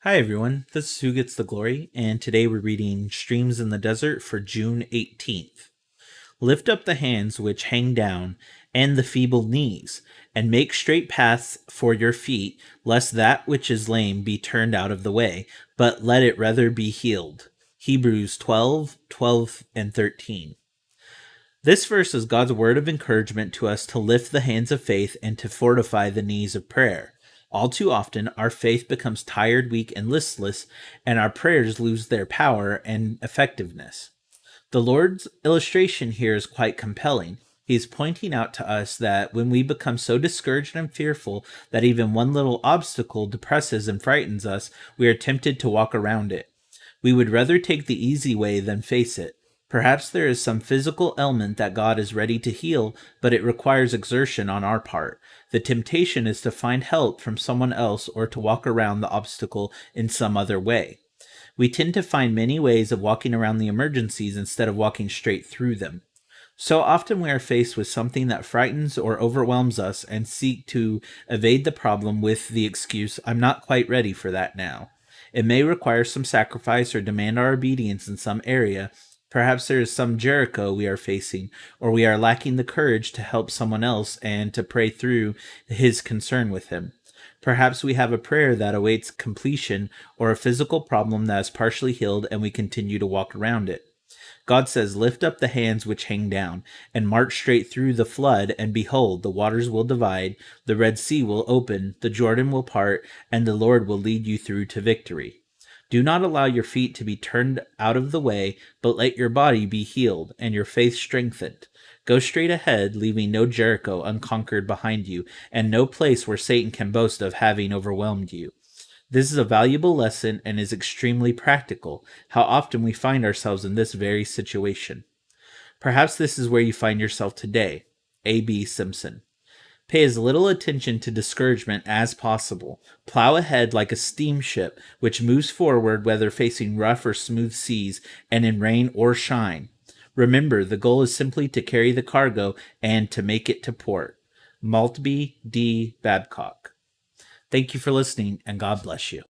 Hi everyone, this is Who Gets the Glory, and today we're reading Streams in the Desert for June 18th. Lift up the hands which hang down, and the feeble knees, and make straight paths for your feet, lest that which is lame be turned out of the way, but let it rather be healed. Hebrews 12:12 and 13. This verse is God's word of encouragement to us to lift the hands of faith and to fortify the knees of prayer. All too often, our faith becomes tired, weak, and listless, and our prayers lose their power and effectiveness. The Lord's illustration here is quite compelling. He's pointing out to us that when we become so discouraged and fearful that even one little obstacle depresses and frightens us, we are tempted to walk around it. We would rather take the easy way than face it. Perhaps there is some physical ailment that God is ready to heal, but it requires exertion on our part. The temptation is to find help from someone else or to walk around the obstacle in some other way. We tend to find many ways of walking around the emergencies instead of walking straight through them. So often we are faced with something that frightens or overwhelms us and seek to evade the problem with the excuse, I'm not quite ready for that now. It may require some sacrifice or demand our obedience in some area. Perhaps there is some Jericho we are facing, or we are lacking the courage to help someone else and to pray through his concern with him. Perhaps we have a prayer that awaits completion or a physical problem that is partially healed and we continue to walk around it. God says, lift up the hands which hang down, and march straight through the flood, and behold, the waters will divide, the Red Sea will open, the Jordan will part, and the Lord will lead you through to victory. Do not allow your feet to be turned out of the way, but let your body be healed, and your faith strengthened. Go straight ahead, leaving no Jericho unconquered behind you, and no place where Satan can boast of having overwhelmed you. This is a valuable lesson and is extremely practical. How often we find ourselves in this very situation. Perhaps this is where you find yourself today. A.B. Simpson. Pay as little attention to discouragement as possible. Plow ahead like a steamship which moves forward whether facing rough or smooth seas and in rain or shine. Remember, the goal is simply to carry the cargo and to make it to port. Maltby D. Babcock. Thank you for listening, and God bless you.